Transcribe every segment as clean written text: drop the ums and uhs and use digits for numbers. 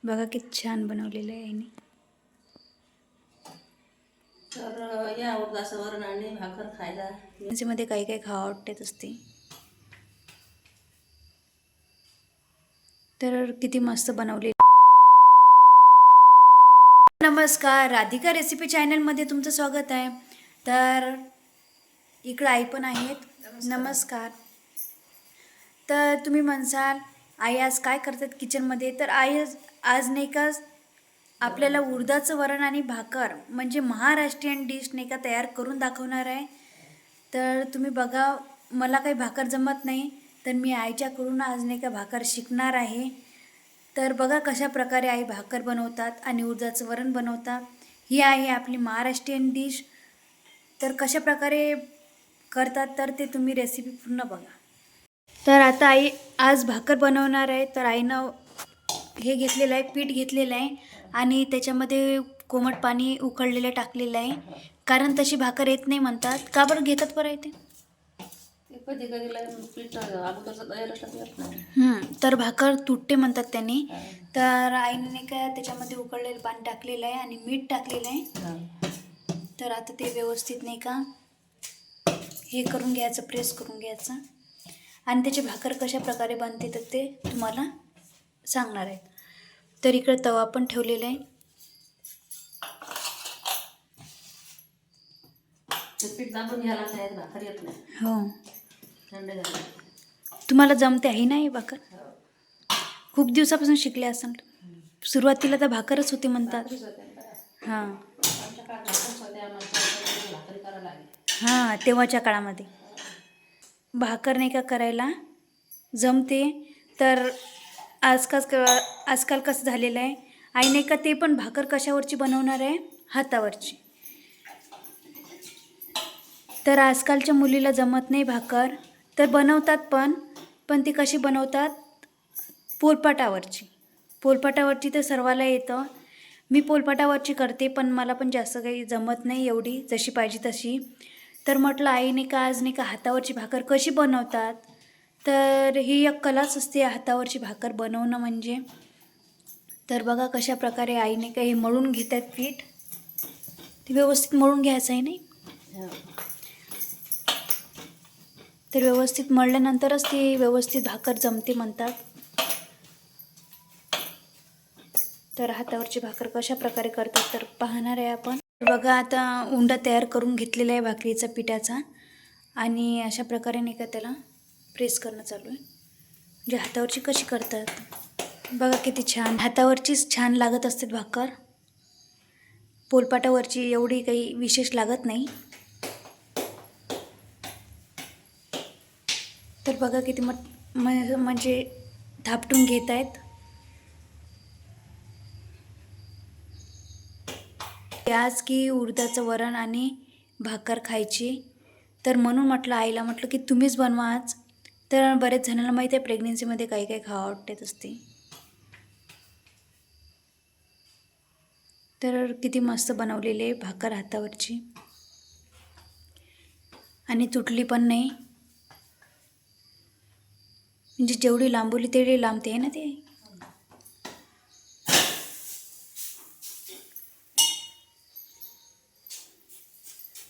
बघा किती छान बनवलेलं आहे याने. तर या उडदाचं वरण आणि भाकर खायला त्याच्यामध्ये काही काही खावं वाटत असते. तर किती मस्त बनवले. नमस्कार, राधिका रेसिपी चॅनलमध्ये तुमचं स्वागत आहे. तर इकडं आई पण आहेत. नमस्कार. तर तुम्ही म्हणसाल आई आज काय करतात किचनमध्ये, तर आई आज नाही का आपल्याला उडदाचं वरण आणि भाकर म्हणजे महाराष्ट्रीयन डिश नाही का तयार करून दाखवणार आहे. तर तुम्ही बघा, मला काही भाकर जमत नाही, तर मी आईच्याकडून आज नाही का भाकर शिकणार आहे. तर बघा कशा प्रकारे आई भाकर बनवतात आणि उडदाचं वरण बनवतात. ही आहे आपली महाराष्ट्रीयन डिश. तर कशा प्रकारे करतात तर ते तुम्ही रेसिपी पूर्ण बघा. तर आता आई आज भाकर बनवणार आहे. तर आईनं हे घेतलेलं आहे, पीठ घेतलेलं आहे आणि त्याच्यामध्ये कोमट पाणी उकळलेलं टाकलेलं आहे, कारण तशी भाकर येत नाही म्हणतात. का बरं घेतात बरं ते? कधी कधी पीठ अगोदरचं तयार असलं नाही. तर भाकर तुटते म्हणतात त्यांनी. तर आईने नाही का त्याच्यामध्ये उकळलेलं पाणी टाकलेलं आहे आणि मीठ टाकलेलं आहे. तर आता ते व्यवस्थित नाही का हे करून घ्यायचं, प्रेस करून घ्यायचं आणि त्याची भाकर कशा प्रकारे बनते तर ते तुम्हाला सांगणार आहे. तर इकडे तवा पण ठेवलेला आहे. पीठ दाबून घ्यायला नाही, भाकर येत नाही. हो, थंड झालं. तुम्हाला जमते आहे ना ही भाकर? खूप दिवसापासून शिकले असाल. सुरुवातीला तर भाकरच होती म्हणतात. हां हां, तेव्हाच्या काळामध्ये भाकर नाही का करायला जमते. तर आजकाल कसं झालेलं आहे, आई नाही का ते पण भाकर कशावरची बनवणार आहे, हातावरची. तर आजकालच्या मुलीला जमत नाही भाकर, तर बनवतात पण ती कशी बनवतात, पोलपाटावरची. पोलपाटावरची तर सर्वाला येतं. मी पोलपाटावरची करते, पण मला पण जास्त काही जमत नाही एवढी जशी पाहिजे तशी. तर म्हटलं आईने का आज नाही का हातावरची भाकर कशी बनवतात. तर ही एक कलाच असते हातावरची भाकर बनवणं म्हणजे. तर बघा कशा प्रकारे आईने का हे मळून घेतात पीठ. ते व्यवस्थित मळून घ्यायचं आहे नाही. तर व्यवस्थित मळल्यानंतरच ती व्यवस्थित भाकर जमते म्हणतात. तर हातावरची भाकर कशा प्रकारे करतात तर पाहणार आहे आपण. बघा आता उंडा तयार करून घेतलेला आहे भाकरीचा पिठाचा आणि अशा प्रकारे नाही का त्याला प्रेस करणं चालू आहे. म्हणजे हातावरची कशी करतात बघा, किती छान हातावरचीच छान लागत असते भाकर. पोलपाटावरची एवढी काही विशेष लागत नाही. तर बघा किती म्हणजे थापटून घेत आहेत. आज की उडदाचं वरण आणि भाकर खायची, तर म्हणून म्हटलं आईला म्हटलं की तुम्हीच बनवा आज. तर बरेच जणांना माहीत आहे प्रेग्नेन्सीमध्ये काही काही खावं वाटत असते. तर किती मस्त बनवलेली आहे भाकर हातावरची आणि तुटली पण नाही. म्हणजे जेवढी लांबवली तेवढी लांबते आहे ना ते.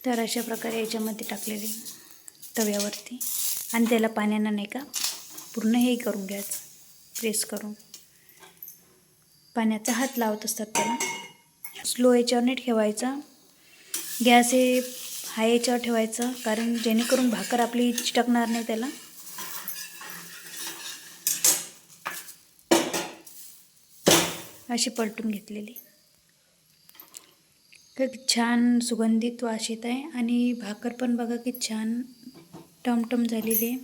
तर अशा प्रकारे याच्यामध्ये टाकलेली तव्यावरती आणि त्याला पाण्यानं नाही का पूर्ण हे करून घ्यायचं, प्रेस करून. पाण्याचा हात लावत असतात त्याला. स्लो याच्यावर नाही ठेवायचा, गॅस हे हाय याच्यावर ठेवायचं, कारण जेणेकरून भाकर आपली चिटकणार नाही त्याला. अशी पलटून घेतलेली. किती छान सुगंधित वास येत आहे आणि भाकर पण बघा किती छान टमटम झालेली आहे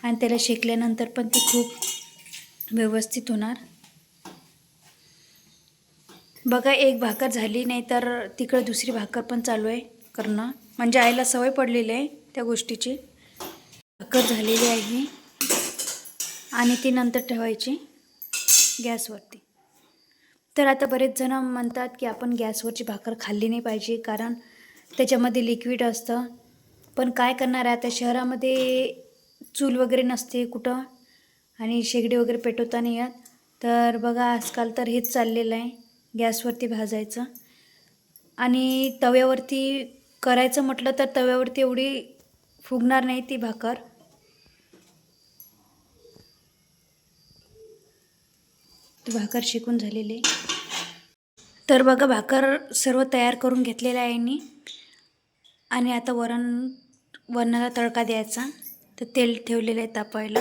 आणि त्याला शेकल्यानंतर पण ती खूप व्यवस्थित होणार. बघा एक भाकर झाली नाही तर तिकडं दुसरी भाकर पण चालू आहे करणं, म्हणजे आईला सवय पडलेली आहे त्या गोष्टीची. भाकर झालेली आहे आणि ती नंतर ठेवायची गॅसवरती. तर आता बरेच जण म्हणतात की आपण गॅसवरची भाकर खाल्ली नाही पाहिजे, कारण त्याच्यामध्ये लिक्विड असतं. पण काय करणार आहे, आता शहरामध्ये चूल वगैरे नसते कुठं आणि शेगडी वगैरे पेटवता नाही येत. तर बघा आजकाल तर हेच चाललेलं आहे, गॅसवरती भाजायचं आणि तव्यावरती करायचं म्हटलं तर तव्यावरती एवढी फुगणार नाही ती भाकर. ती भाकर शिकून झालेली आहे. तर बघा भाकर सर्व तयार करून घेतलेलं आहे मी आणि आता वरणाला तडका द्यायचा. तर तेल ठेवलेलं आहे तापायला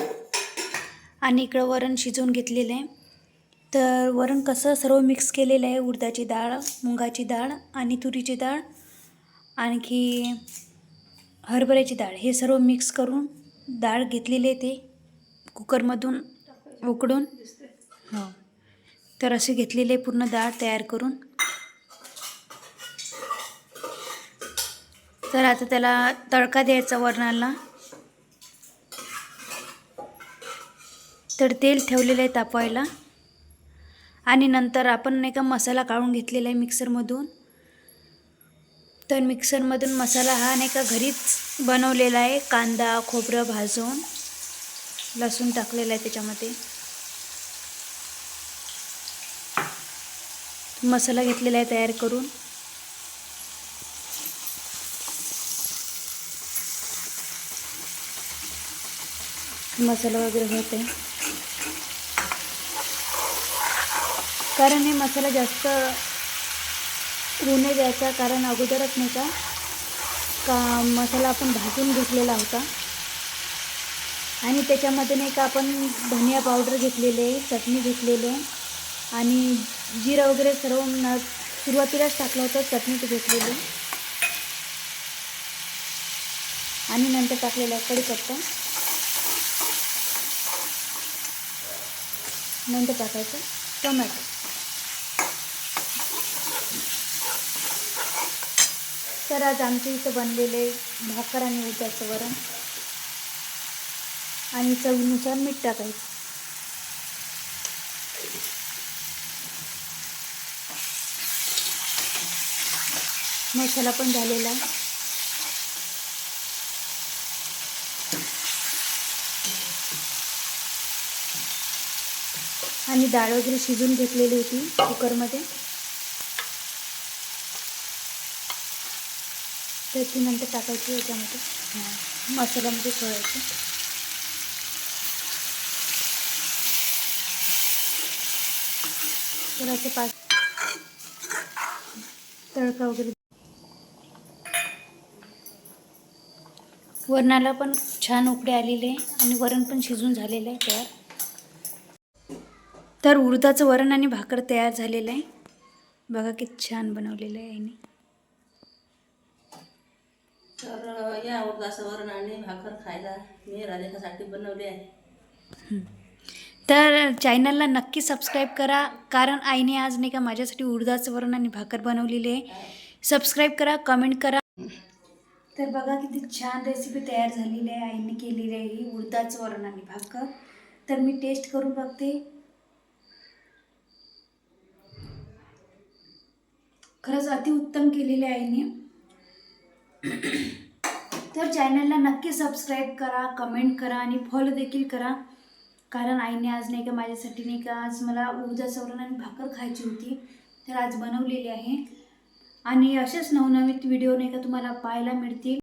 आणि इकडं वरण शिजवून घेतलेलं आहे. तर वरण कसं सर्व मिक्स केलेलं आहे, उडदाची डाळ, मुगाची डाळ आणि तुरीची डाळ आणखी हरभऱ्याची डाळ हे सर्व मिक्स करून डाळ घेतलेली आहे ते कुकरमधून उकडून. हो, तर असे घेतलेले पूर्ण डाळ तयार करून. तर आता त्याला तडका द्यायचा वरणाला. तर तेल ठेवलेलं आहे तापवायला आणि नंतर आपण नाही का मसाला काढून घेतलेला आहे मिक्सरमधून. तर मिक्सरमधून मसाला हा नाही का घरीच बनवलेला आहे. कांदा खोबरं भाजून लसूण टाकलेला आहे त्याच्यामध्ये. मसाला घेतलेला आहे तयार करून. मसाला वगैरे होत आहे कारण हे मसाला जास्त नाही द्यायचा, कारण अगोदरच नाही का मसाला आपण भाजून घेतलेला होता आणि त्याच्यामध्ये नाही का आपण धनिया पावडर घेतलेले, चटणी घेतलेले आणि जिरं वगैरे सर्व सुरुवातीलाच टाकलं होतं. चटणी घेतलेली आणि नंतर टाकलेला आहे कढीपत्ता. नंतर टाकायचं टोमॅटो. तर आज आमच्या इथं बनलेले भाकर आणि उडदाचं वरण आणि चवीनुसार मीठ टाकायचं. मसाला पण झालेला आहे. आणि डाळ वगैरे शिजून घेतलेली होती कुकरमध्ये. तर ती नंतर टाकायची याच्यामध्ये मसाल्यामध्ये सोडायची. तर असं तडका वगैरे. वरणाला पण छान उकळे आलेले आणि वरण पण शिजून झालेलं आहे तयार. तर उडदाचं वरण आणि भाकर तयार झालेलं आहे. बघा किती छान बनवलेलं आहे आईने. तर या उडदाचं वरण आणि भाकर खायला मी राधिकासाठी बनवली आहे. तर चॅनलला नक्की सबस्क्राईब करा, कारण आईने आज नाही का माझ्यासाठी उडदाचं वरण आणि भाकर बनवलेली आहे. सबस्क्राईब करा, कमेंट करा. तर बघा किती छान रेसिपी तयार झालेली आहे. आईने केलेली आहे ही उडदाचं वरण आणि भाकर. तर मी टेस्ट करून बघते. खरंच अतिउत्तम केलेली आहे आईने. तर चॅनलला नक्की सबस्क्राईब करा, कमेंट करा आणि फॉलो देखील करा, कारण आईने आज नाही का माझ्यासाठी नाही का आज मला उडदाचं वरण आणि भाकर खायची होती, तर आज बनवलेली आहे. आणि असेच नवनवीन व्हिडिओ नाही का तुम्हाला पाहायला मिळतील.